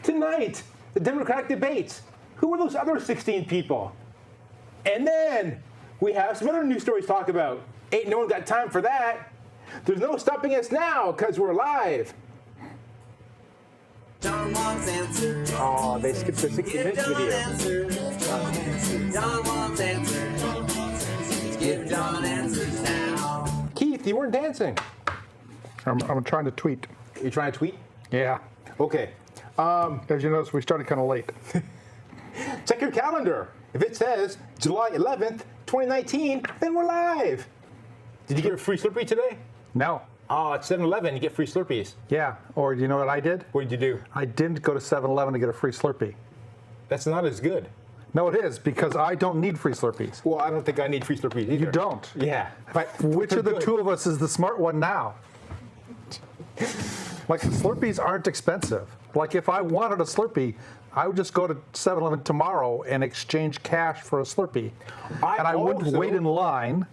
Tonight, the Democratic debates. Who are those other 16 people? And then we have some other news stories to talk about. Ain't no one got time for that. There's no stopping us now because we're live. John wants answers. Oh, they skipped the 60 Minutes video. John wants answers. Give John answers now. Keith, you weren't dancing. I'm trying to tweet. You trying to tweet? Yeah. Okay. As you notice, we started kind of late. Check your calendar. If it says July 11th, 2019, then we're live. Did you get a free Slurpee today? No. Oh, it's 7-Eleven. You get free Slurpees. Yeah. Or you know what I did? What did you do? I didn't go to 7-Eleven to get a free Slurpee. That's not as good. No, it is, because I don't need free Slurpees. Well, I don't think I need free Slurpees either. You don't? Yeah. But Which they're of the good. two of us is the smart one now? Like, Slurpees aren't expensive. Like, if I wanted a Slurpee, I would just go to 7-Eleven tomorrow and exchange cash for a Slurpee. And I wouldn't wait in line.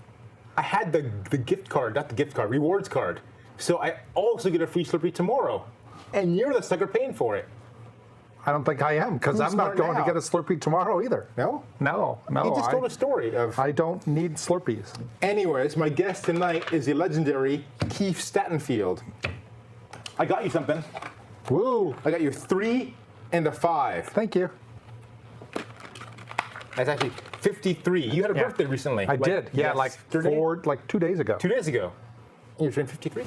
I had the gift card, not the gift card, rewards card. So I also get a free Slurpee tomorrow. And you're the sucker paying for it. I don't think I am, because Who's I'm not smart going now? to get a Slurpee tomorroh either. No? No. You just told a story of... I don't need Slurpees. Anyways, my guest tonight is the legendary Keith Stattenfield. I got you something. Woo! I got you 3 and a 5. Thank you. That's actually 53. You had a birthday recently. I did. Yeah, yesterday? like 2 days ago. 2 days ago. You turned 53?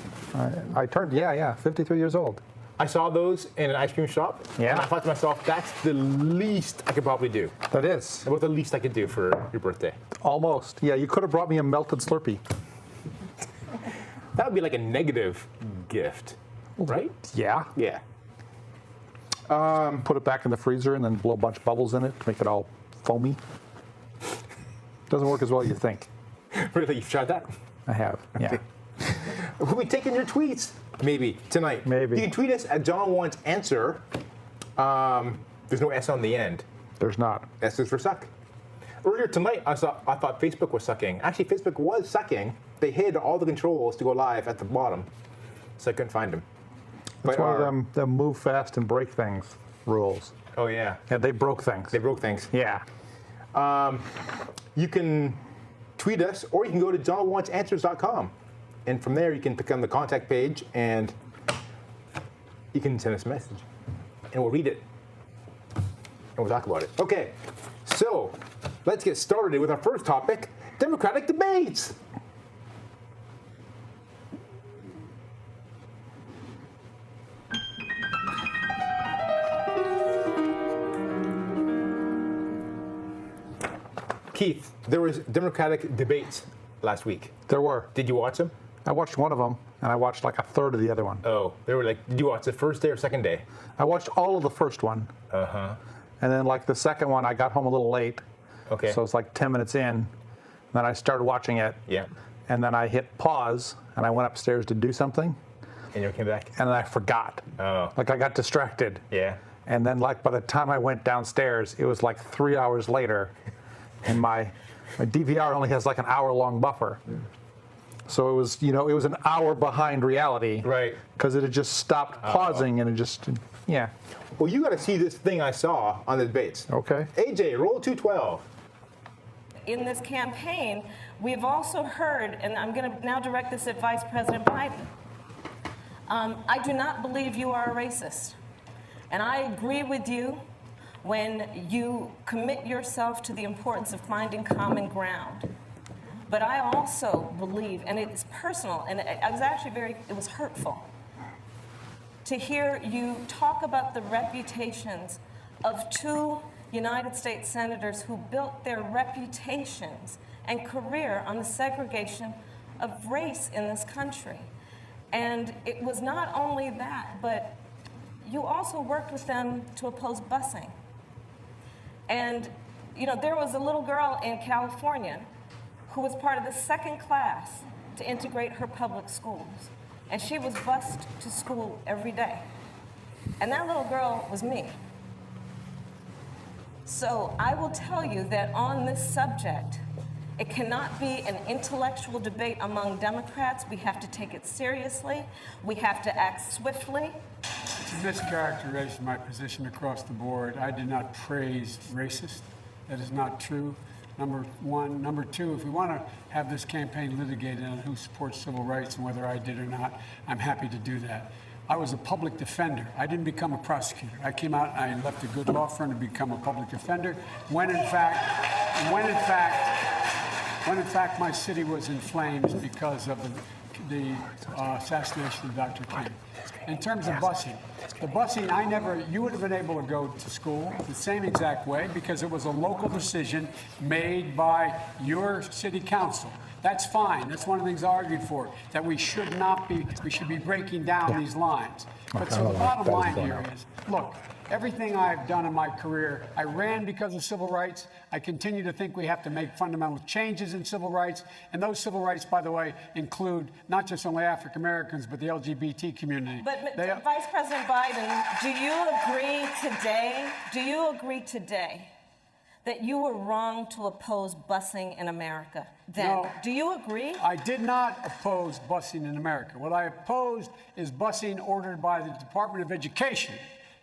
I turned, 53 years old. I saw those in an ice cream shop. Yeah. And I thought to myself, that's the least I could probably do. That is. About the least I could do for your birthday. Almost. Yeah, you could have brought me a melted Slurpee. That would be like a negative gift, right? Yeah. Yeah. Put it back in the freezer and then blow a bunch of bubbles in it to make it all foamy. Doesn't work as well as you think. Really? You've tried that? I have, yeah. We'll be taking your tweets, maybe, tonight. Maybe. You can tweet us at John Wants Answer. There's no S on the end. There's not. S is for suck. Earlier tonight, I thought Facebook was sucking. Actually, Facebook was sucking. They hid all the controls to go live at the bottom, so I couldn't find them. It's one of them move fast and break things rules. Oh, yeah. Yeah, they broke things. They broke things. Yeah. You can tweet us, or you can go to johnwantsanswers.com. And from there, you can pick on the contact page, and you can send us a message. And we'll read it. And we'll talk about it. Okay, so let's get started with our first topic, Democratic debates. Keith, there was Democratic debates last week. There were. Did you watch them? I watched one of them, and I watched like a third of the other one. Oh, they were like, did you watch the first day or second day? I watched all of the first one. Uh-huh. And then like the second one, I got home a little late. Okay. So it's like 10 minutes in. Then I started watching it. Yeah. And then I hit pause, and I went upstairs to do something, And you came back? and then I forgot. Oh. Like I got distracted. Yeah. And then like by the time I went downstairs, it was like 3 hours later, and my DVR only has like an hour-long buffer. So it was, it was an hour behind reality. Right. Because it had just stopped pausing, and it just, yeah. Well, you got to see this thing I saw on the debates. Okay. AJ, roll 212. In this campaign, we've also heard, and I'm going to now direct this at Vice President Biden. I do not believe you are a racist. And I agree with you when you commit yourself to the importance of finding common ground. But I also believe, and it's personal, and I was actually it was hurtful to hear you talk about the reputations of 2 United States senators who built their reputations and career on the segregation of race in this country. And it was not only that, but you also worked with them to oppose busing. And, there was a little girl in California who was part of the second class to integrate her public schools. And she was bused to school every day. And that little girl was me. So I will tell you that on this subject, it cannot be an intellectual debate among Democrats. We have to take it seriously. We have to act swiftly. It's a mischaracterization of my position across the board. I did not praise racist. That is not true. Number one. Number two, if we want to have this campaign litigated on who supports civil rights and whether I did or not, I'm happy to do that. I was a public defender. I didn't become a prosecutor. I came out and I left a good law firm to become a public defender when in fact my city was in flames because of the assassination of Dr. King. In terms of busing, you would have been able to go to school the same exact way because it was a local decision made by your city council. That's fine. That's one of the things I argued for, that we should be breaking down these lines. But so the bottom line here is, look, everything I've done in my career, I ran because of civil rights. I continue to think we have to make fundamental changes in civil rights. And those civil rights, by the way, include not just only African Americans, but the LGBT community. But Vice President Biden, do you agree today that you were wrong to oppose busing in America then? No, do you agree? I did not oppose busing in America. What I opposed is busing ordered by the Department of Education.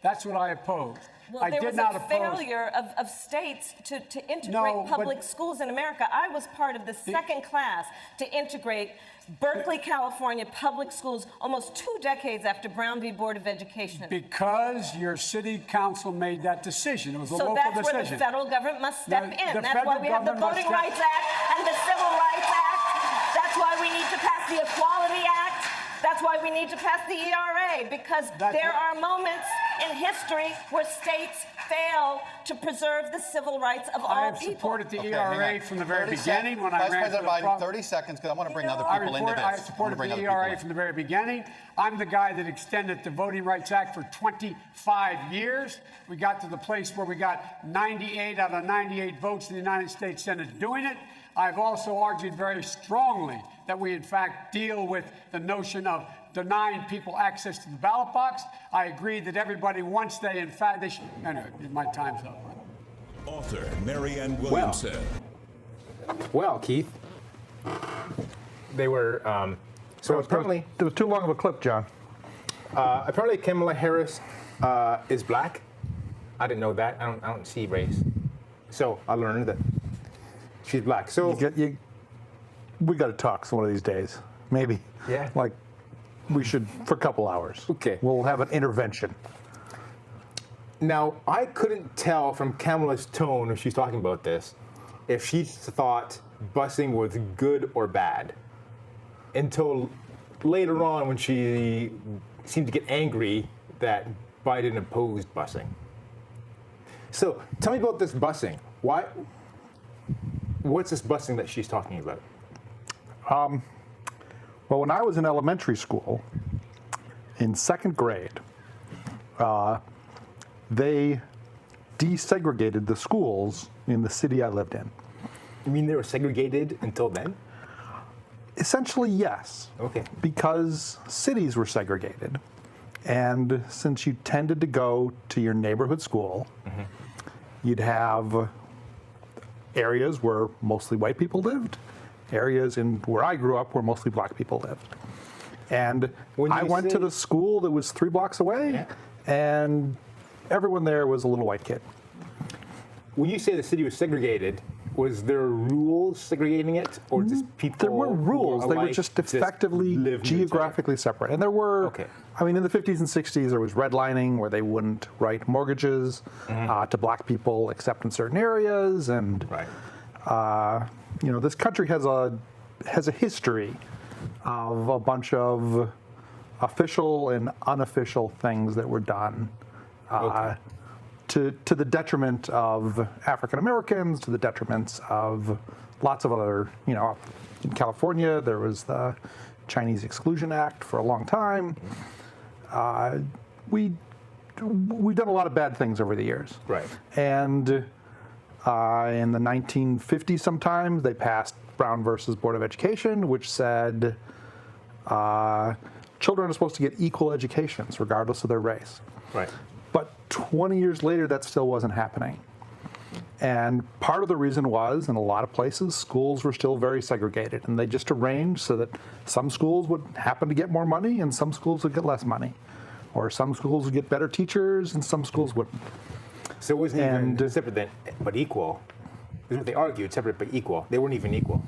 That's what I opposed. Well, I there did was not a oppose failure of states to integrate public schools in America. I was part of the second class to integrate Berkeley, California public schools almost 2 decades after Brown v. Board of Education. Because your city council made that decision. It was a local decision. So that's where the federal government must step in. That's why we have the federal Voting Rights Act and the Civil Rights Act. That's why we need to pass the Equality Act. That's why we need to pass the ERA, because there are moments in history where states fail to preserve the civil rights of all people. I have supported the ERA from the very beginning when I ran for the Vice President Biden, 30 seconds, because I want to bring other people into this. I supported the ERA from the very beginning. I'm the guy that extended the Voting Rights Act for 25 years. We got to the place where we got 98 out of 98 votes in the United States Senate doing it. I've also argued very strongly that we, in fact, deal with the notion of denying people access to the ballot box. I agree that everybody, once they, in fact, they should. Anyway, my time's up. Author Marianne Williamson. Well, Keith, they were. So apparently, it was too long of a clip, John. Apparently, Kamala Harris is black. I didn't know that. I don't see race. So I learned that she's black. So we got to talk one of these days. Maybe. Yeah. Like, we should for a couple hours. Okay. We'll have an intervention. Now, I couldn't tell from Kamala's tone when she's talking about this if she thought busing was good or bad until later on when she seemed to get angry that Biden opposed busing. So tell me about this busing. What's this busing that she's talking about? Well, when I was in elementary school, in second grade, they desegregated the schools in the city I lived in. You mean they were segregated until then? Essentially, yes. Okay. Because cities were segregated. And since you tended to go to your neighborhood school, you'd have areas where mostly white people lived, areas where I grew up where mostly black people lived. And I went to the school that was 3 blocks away, and everyone there was a little white kid. When you say the city was segregated, was there rules segregating it, or just people? There were rules. They were just effectively geographically separate. And there were, I mean, in the 50s and 60s, there was redlining where they wouldn't write mortgages to black people except in certain areas. And, you know, this country has a history of a bunch of official and unofficial things that were done to the detriment of African Americans, to the detriments of lots of other, you know, in California, there was the Chinese Exclusion Act for a long time. We've done a lot of bad things over the years. Right. And in the 1950s sometime, they passed Brown versus Board of Education, which said children are supposed to get equal educations regardless of their race. Right. But 20 years later, that still wasn't happening. And part of the reason was, in a lot of places, schools were still very segregated. And they just arranged so that some schools would happen to get more money and some schools would get less money. or some schools would get better teachers and some schools wouldn't. So it wasn't even separate then, but equal. That's what they argued, separate but equal. They weren't even equal.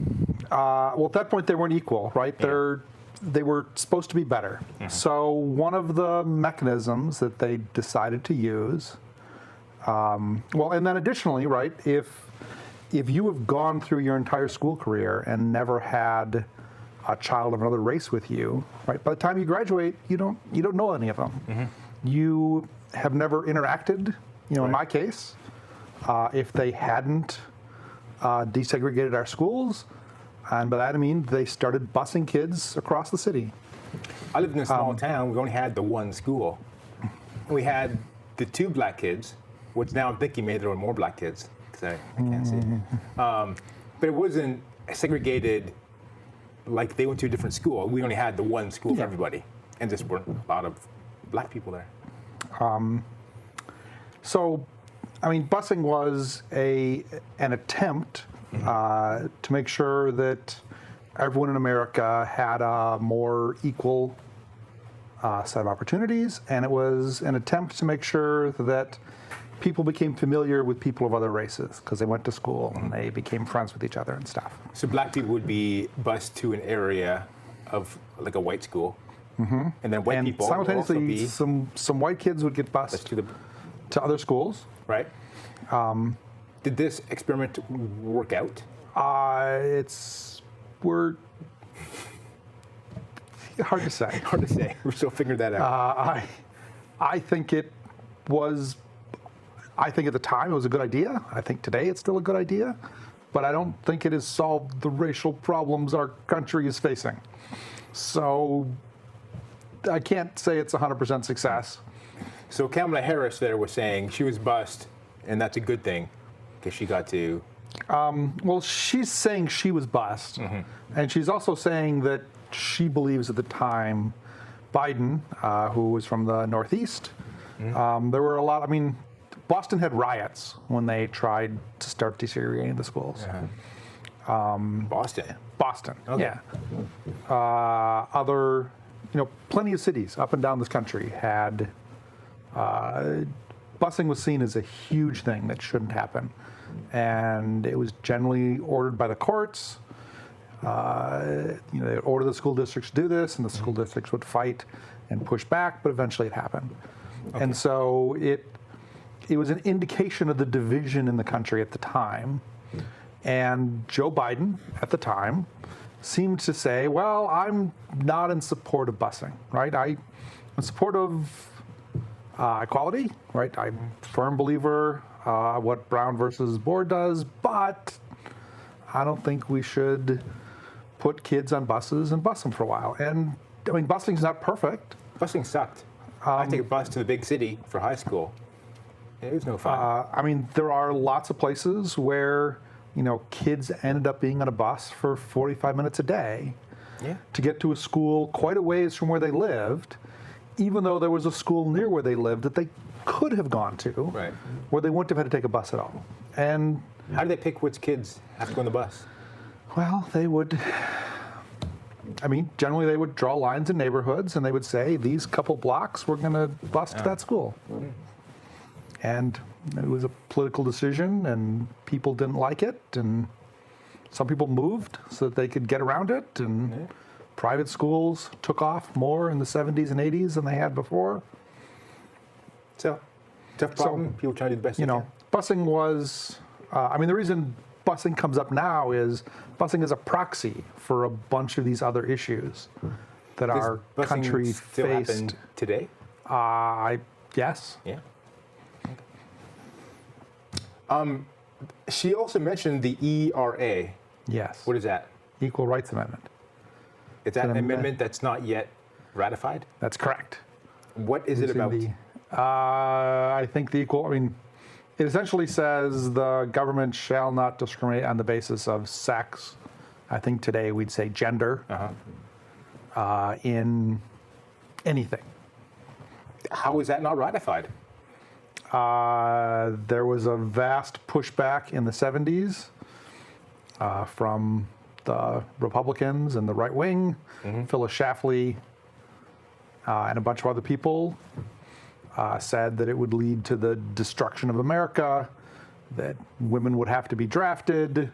Well, at that point, they weren't equal, right? They were supposed to be better. So one of the mechanisms that they decided to use, well, and then additionally, right, if you have gone through your entire school career and never had a child of another race with you, right, by the time you graduate, you don't know any of them. You have never interacted. In my case, if they hadn't desegregated our schools, and by that I mean they started busing kids across the city. I lived in a small town. We only had the one school. We had the 2 black kids, which now I'm thinking maybe there were more black kids because I can't see. But it wasn't segregated like they went to a different school. We only had the one school for everybody, and just weren't a lot of black people there. So, I mean, busing was an attempt to make sure that everyone in America had a more equal set of opportunities, and it was an attempt to make sure that people became familiar with people of other races because they went to school and they became friends with each other and stuff. So black people would be bused to an area of like a white school, and then white people would also simultaneously be some white kids would get bused to other schools. Right. Did this experiment work out? We're hard to say. Hard to say. We're still figuring that out. I think it was. I think at the time it was a good idea. I think today it's still a good idea, but I don't think it has solved the racial problems our country is facing. So I can't say it's 100% success. So Kamala Harris there was saying she was bused, and that's a good thing because she got to. Well, she's saying she was bused, and she's also saying that she believes at the time Biden, who was from the Northeast, there were a lot. I mean, Boston had riots when they tried to start desegregating the schools. Boston. Okay. Yeah. Other, plenty of cities up and down this country had. Busing was seen as a huge thing that shouldn't happen, and it was generally ordered by the courts. They would order the school districts to do this, and the school districts would fight and push back, but eventually it happened. Okay. And so it was an indication of the division in the country at the time. And Joe Biden, at the time, seemed to say, well, I'm not in support of busing, right? I'm in support of equality, right? I'm a firm believer what Brown versus Board does, but I don't think we should put kids on buses and bus them for a while. And, I mean, busing's not perfect. Busing sucked. I take a bus to the big city for high school. It was no fun. I mean, there are lots of places where, kids ended up being on a bus for 45 minutes a day to get to a school quite a ways from where they lived, even though there was a school near where they lived that they could have gone to, where they wouldn't have had to take a bus at all. And how do they pick which kids have to go on the bus? Well, they would. Generally they would draw lines in neighborhoods and they would say, these couple blocks, we're going to bus to that school. And it was a political decision, and people didn't like it, and some people moved so that they could get around it, and private schools took off more in the 70s and 80s than they had before. So, tough problem. People trying to do the best they can. Busing was, the reason busing comes up now is busing is a proxy for a bunch of these other issues that our country still faced. Happen today? Yes. Yeah. She also mentioned the ERA. Yes. What is that? Equal Rights Amendment. Is that an amendment that's not yet ratified? That's correct. What is it about? I think the it essentially says the government shall not discriminate on the basis of sex. I think today we'd say gender in anything. How is that not ratified? There was a vast pushback in the 70s from the Republicans and the right wing. Phyllis Schlafly and a bunch of other people said that it would lead to the destruction of America, that women would have to be drafted,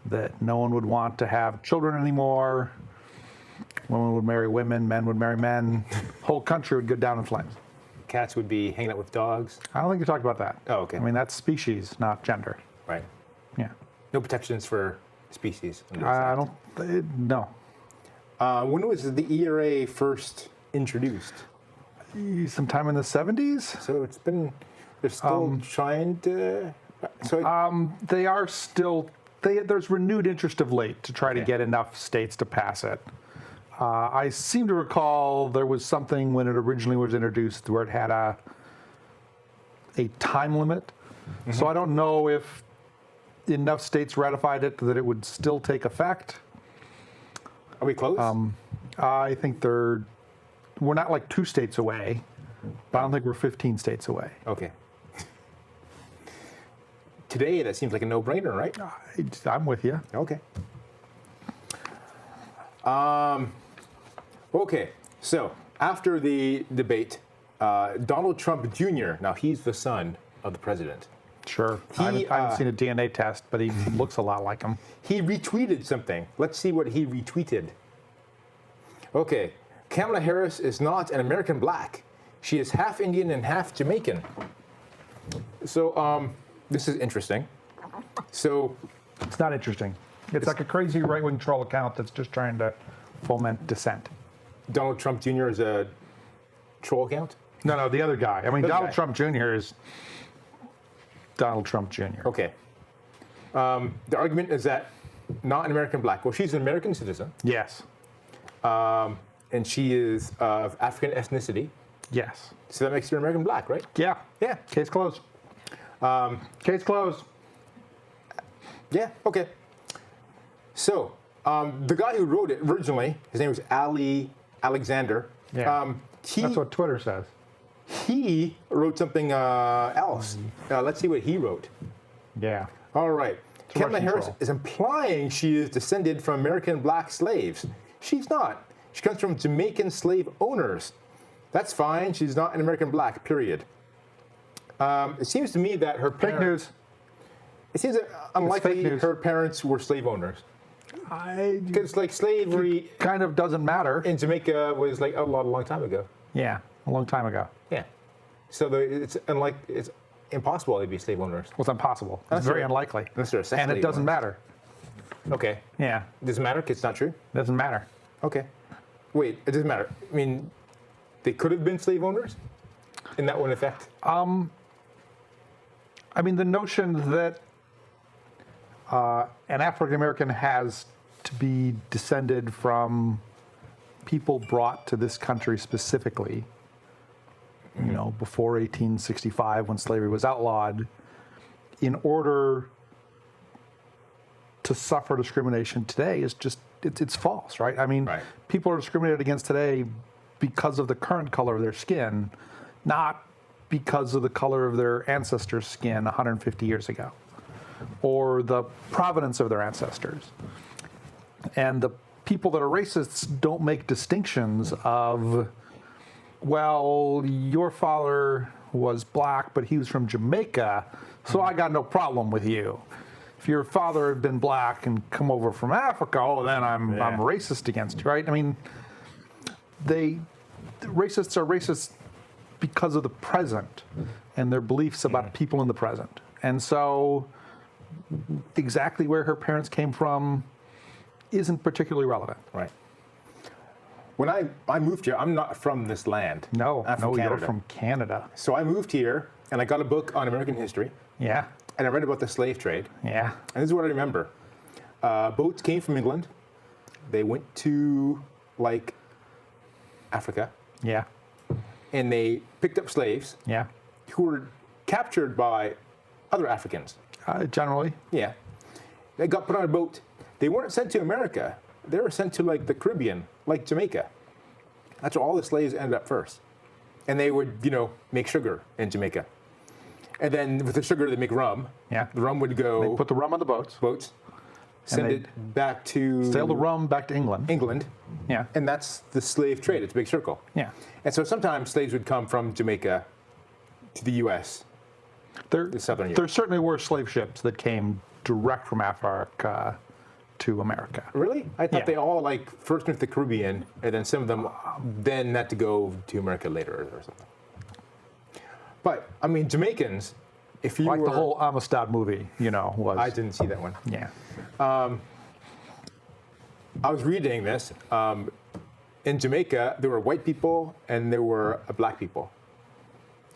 that no one would want to have children anymore, women would marry women, men would marry men, whole country would go down in flames. Cats would be hanging out with dogs. I don't think you talked about that. Oh, okay. I mean, that's species, not gender. Right. Yeah. No protections for species. I don't, no. When was the ERA first introduced? Sometime in the 70s? So it's been, they're still trying to, They are still, there's renewed interest of late to try to get enough states to pass it. I seem to recall there was something when it originally was introduced where it had a time limit. So I don't know if enough states ratified it that it would still take effect. Are we close? I think we're not like 2 states away, but I don't think we're 15 states away. Okay. Today, that seems like a no-brainer, right? I'm with you. Okay. Okay, so after the debate, Donald Trump Jr., now he's the son of the president. Sure. I haven't seen a DNA test, but he looks a lot like him. He retweeted something. Let's see what he retweeted. Okay, Kamala Harris is not an American black. She is half Indian and half Jamaican. So, this is interesting. So, It's not interesting. It's like a crazy right-wing troll account that's just trying to foment dissent. Donald Trump Jr. is a troll account? No, the other guy. I mean, Other Donald guy. Trump Jr. is Donald Trump Jr. Okay. The argument is that not an American black. Well, she's an American citizen, Yes. and she is of African ethnicity. Yes. So that makes her American black, right? Yeah. Yeah. Case closed. Case closed. Yeah, okay. So, the guy who wrote it originally, his name was Ali Alexander. Yeah. He, That's what Twitter says. he wrote something else. Let's see what he wrote. Yeah. All right. Kamala Russian Harris troll. is implying she is descended from American black slaves. She's not. She comes from Jamaican slave owners. That's fine. She's not an American black, period. It seems to me that her Fake parents... news. It seems unlikely news. her parents were slave owners. Because, like, slavery Kind of doesn't matter. in Jamaica was, like, outlawed a long time ago. Yeah, a long time ago. Yeah. So it's impossible to be slave owners. Well, it's impossible. It's Unless very they're- unlikely. unless they're sex And it slave doesn't owners. matter. Okay. Yeah, Doesn't matter because it's not true? doesn't matter. Okay. Wait, it doesn't matter. I mean, they could have been slave owners? And that wouldn't affect? I mean, the notion that an African American has to be descended from people brought to this country specifically, you know, before 1865 when slavery was outlawed, in order to suffer discrimination today is just, it's false, right? I mean, Right. people are discriminated against today because of the current color of their skin, not because of the color of their ancestors' skin 150 years ago, or the provenance of their ancestors. And the people that are racists don't make distinctions of, well, your father was black, but he was from Jamaica, so I got no problem with you. If your father had been black and come over from Africa, oh, then I'm racist against you, right? I mean, racists are racist because of the present and their beliefs about people in the present. And so exactly where her parents came from isn't particularly relevant. Right. When I moved here, I'm not from this land. No, I'm from you're Canada. from Canada. So I moved here, and I got a book on American history, Yeah, and I read about the slave trade. yeah. And this is what I remember. Boats came from England. They went to, like, Africa, Yeah, and they picked up slaves yeah. who were captured by other Africans. Generally, Yeah. They got put on a boat. They weren't sent to America. They were sent to, like, the Caribbean, like Jamaica. That's where all the slaves ended up first. And they would, make sugar in Jamaica. And then with the sugar, they make rum. Yeah. The rum would go they put the rum on the boats. boats. send they it back to sail the rum back to England. England, Yeah. and that's the slave trade. It's a big circle. Yeah. And so sometimes slaves would come from Jamaica to the U.S. There, Southern Europe. there certainly were slave ships that came direct from Africa to America. Really? I thought Yeah. they all like first went to the Caribbean, and then some of them then had to go to America later or something. But I mean, Jamaicans, if you Like were, the whole Amistad movie, was. I didn't see that one. Yeah. I was reading this. In Jamaica, there were white people and there were black people,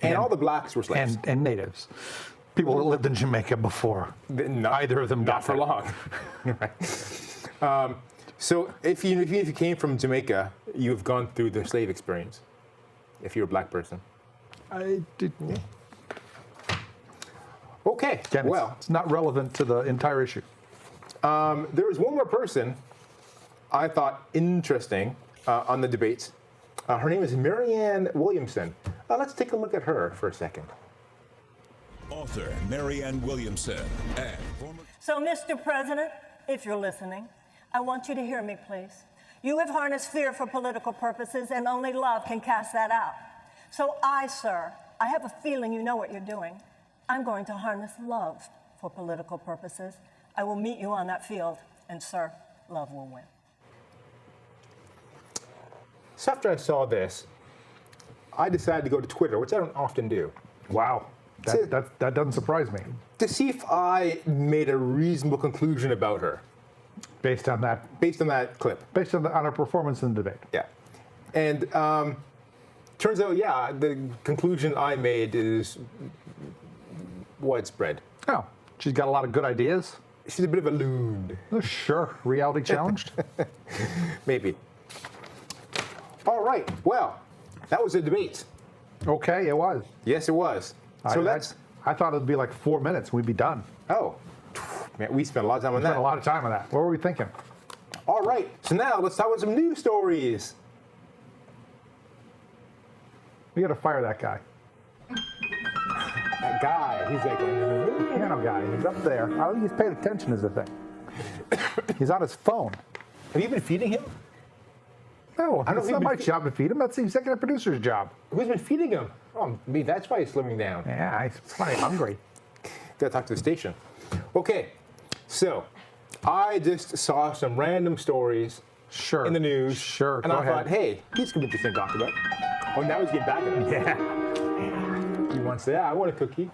and all the blacks were slaves. And natives. People that lived in Jamaica before either of them got Not for there. long. Right. So if you came from Jamaica, you've gone through the slave experience. If you're a black person. I did. Okay. Again, well, it's not relevant to the entire issue. there was one more person I thought interesting on the debates. Her name is Marianne Williamson. Let's take a look at her for a second. Author Marianne Williamson and former So, Mr. President, if you're listening, I want you to hear me, please. You have harnessed fear for political purposes, and only love can cast that out. So sir, I have a feeling you know what you're doing. I'm going to harness love for political purposes. I will meet you on that field, and sir, love will win. So after I saw this, I decided to go to Twitter, which I don't often do, Wow. See- That doesn't surprise me. to see if I made a reasonable conclusion about her Based on that, based on that clip. on her performance in the debate. Yeah. And turns out, yeah, the conclusion I made is widespread. Oh, she's got a lot of good ideas. She's a bit of a loon, Sure, reality challenged. maybe. All right. Well, that was a debate. Okay, it was. Yes, it was. So let's. I thought it'd be like 4 minutes and we'd be done. Oh, man, we spent a lot of time on Spent that. a lot of time on that. What were we thinking? All right. So now let's talk about some news stories. We got to fire that guy. That guy, he's like, Piano guy. He's up there. I don't think he's paid attention is the thing. He's on his phone. have you been feeding him? No, don't it's think not my we- job to feed him. That's the executive producer's job. Who's been feeding him? Oh, maybe that's why he's slimming down. Yeah, he's probably hungry. Gotta talk to the station. Okay, so I just saw some random stories Sure. in the news. Sure, And go I thought, ahead. hey, these could be interesting to talk about. Oh, now he's getting back at us. Yeah. He wants to, yeah, I want a cookie.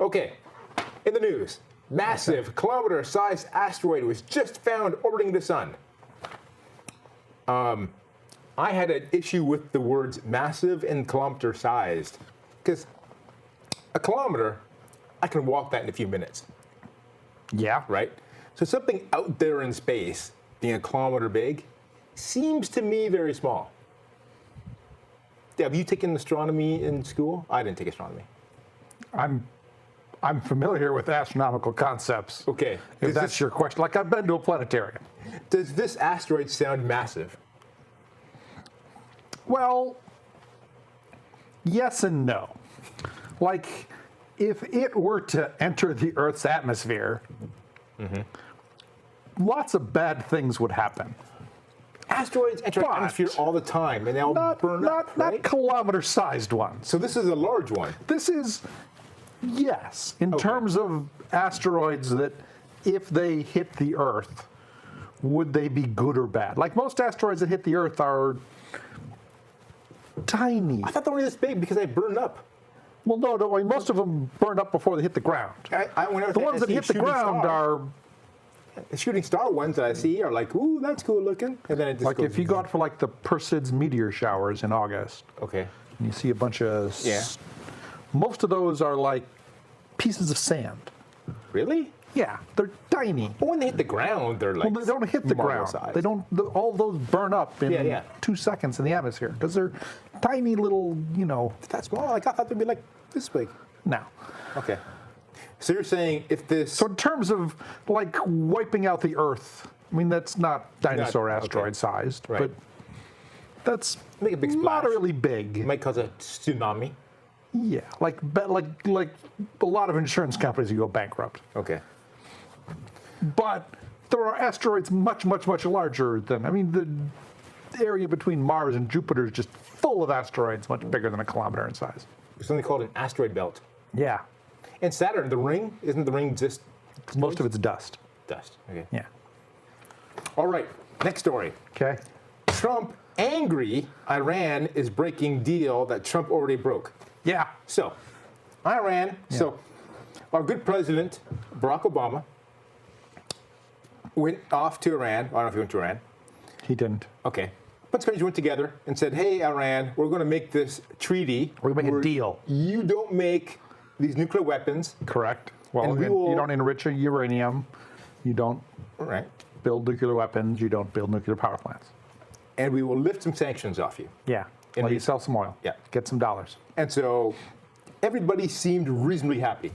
Okay, in the news, massive kilometer-sized asteroid was just found orbiting the sun. I had an issue with the words massive and kilometer-sized, because a kilometer, I can walk that in a few minutes, Yeah. right? So something out there in space, being a kilometer big, seems to me very small. Have you taken astronomy in school? I didn't take astronomy. I'm familiar with astronomical concepts. Okay. If that's your question. Like, I've been to a planetarium. Does this asteroid sound massive? Well, yes and no. Like, if it were to enter the Earth's atmosphere, lots of bad things would happen. Asteroids enter But the atmosphere all the time, and they all burn up, right? Not kilometer-sized ones. So this is a large one. This is, yes, in terms of asteroids that if they hit the Earth, would they be good or bad? Like most asteroids that hit the Earth are tiny. I thought they were this big because they burned up. Well, no, I mean, most of them burned up before they hit the ground. Whenever The I ones that see a hit the shooting ground star, are the shooting star ones that I see are like, ooh, that's cool looking, and then it just like goes, if you go out for like the Perseids meteor showers in August, okay, and you see a bunch of Yeah. most of those are like pieces of sand. really? Yeah, they're tiny. But when they hit the ground, they're like Well, they don't hit the marble ground. size. They don't. All those burn up in Yeah. 2 seconds in the atmosphere because they're tiny little. That's small. Like I thought they'd be like this big. No. Okay. So you're saying if this? So in terms of like wiping out the Earth, I mean that's not dinosaur okay. asteroid sized, Right. but that's Make a big splash. moderately big. it might cause a tsunami. Yeah, like a lot of insurance companies would go bankrupt. Okay. But there are asteroids much, much, much larger than, I mean, the area between Mars and Jupiter is just full of asteroids, much bigger than a kilometer in size. Something called an asteroid belt. Yeah. And Saturn, the ring, isn't the ring just Most of it's dust. dust? Okay. Yeah. All right, next story. Okay. Trump angry Iran is breaking deal that Trump already broke. Yeah. So, Iran, so our good president, Barack Obama, went off to Iran. I don't know if he went to Iran. He didn't. Okay. A bunch of countries went together and said, hey, Iran, we're going to make this treaty. We're going to make a where deal. You don't make these nuclear weapons. Correct. Well, And we you will- don't enrich uranium. You don't All right. build nuclear weapons. You don't build nuclear power plants. And we will lift some sanctions off you. Yeah. And Well, we- you sell some oil. Yeah. Get some dollars. And so everybody seemed reasonably happy.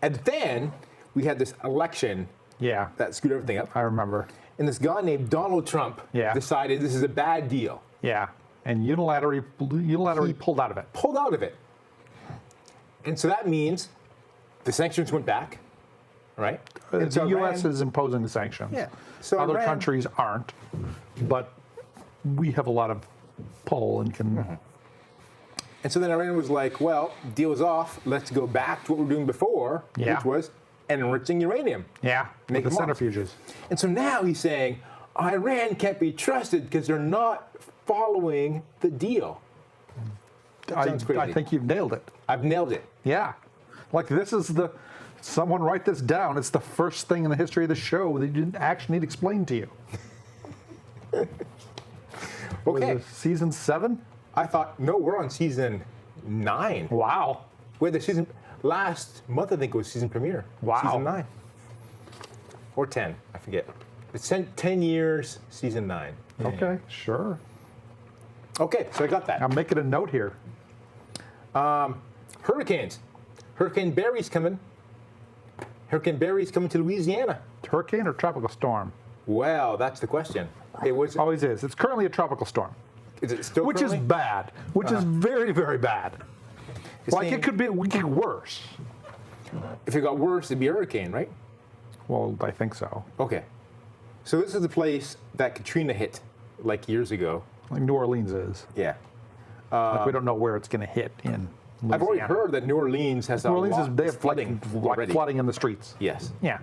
And then we had this election Yeah. that screwed everything up. I remember. And this guy named Donald Trump Yeah. decided this is a bad deal. Yeah. And unilaterally pulled out of it. Pulled out of it. And so that means the sanctions went back, right? And so The U.S. Iran- is imposing the sanctions. Yeah. So Other Iran- countries aren't, but we have a lot of pull and can. And so then Iran was like, well, deal's off. Let's go back to what we were doing before, Yeah. which was enriching uranium. Yeah. Make With the them off. centrifuges. And so now he's saying Iran can't be trusted because they're not following the deal. That sounds crazy. I think you've nailed it. I've nailed it. Yeah. Like this is the. Someone write this down. It's the first thing in the history of the show that you didn't actually need explained to you. Was Okay. it season 7? I thought, no, we're on season 9. Wow. Wait, the season last month I think was season premiere. Wow. Season 9. Or 10, I forget. It's 10 years, season 9. Okay, sure. Okay, so I got that. I'm making a note here. Hurricanes. Hurricane Barry's coming. Hurricane Barry's coming to Louisiana. Hurricane or tropical storm? Well, that's the question. It was. Always is. It's currently a tropical storm, Is it still? which is currently? bad. Which is very, very bad. It's Like saying it could get worse. If it got worse, it'd be a hurricane, right? Well, I think so. Okay. So this is the place that Katrina hit, like years ago. Like New Orleans is. Yeah. Like we don't know where it's going to hit in. I've already Louisiana. heard that New Orleans has New a Orleans lot is they of have flooding like already. flooding in the streets. Yes. Yeah.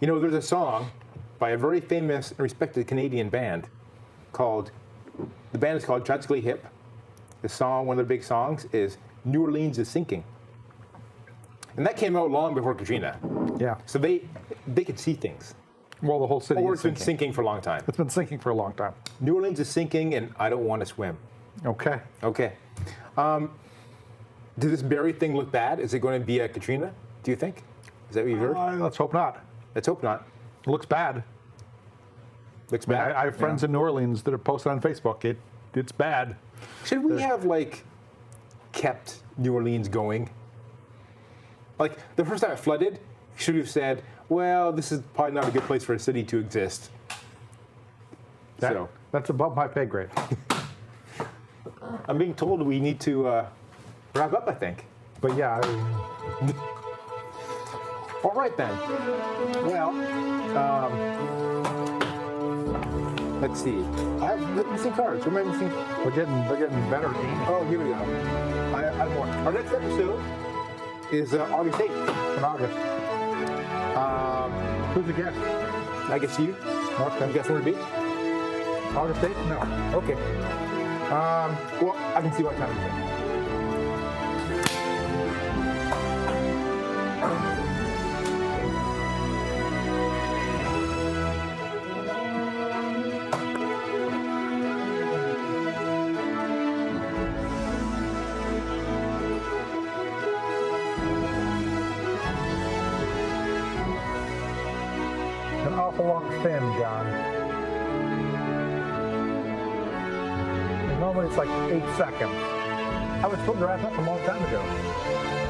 You know, there's a song by a very famous and respected Canadian band called, the band is called Tragically Hip. The song, one of the big songs, is New Orleans is Sinking. And that came out long before Katrina. Yeah. So they could see things. Well, the whole city Or is it's been sinking. sinking for a long time. It's been sinking for a long time. New Orleans is sinking and I don't want to swim. Okay. Okay. Did this Barry thing look bad? Is it going to be a Katrina, do you think? Is that what you heard? Let's hope not. Let's hope not. It looks bad. Looks I, mean, bad. I have friends in New Orleans that have posted on Facebook. It's bad. Should we have, like, kept New Orleans going? Like, the first time it flooded, should we have said, well, this is probably not a good place for a city to exist. That's above my pay grade. I'm being told we need to wrap up, I think. But yeah, All right, then. Well, let's see. I have missing cards. Where am I missing? they're getting better at gaming. Oh, here we go. I have more. Our next episode is August 8th. In August. Who's the guest? I guess you. Okay. You guess where it'd be? August 8th? No. Okay. Well, I can see what time it is. An awful long fin, John. And normally it's like 8 seconds. I was told to wrap up a long time ago.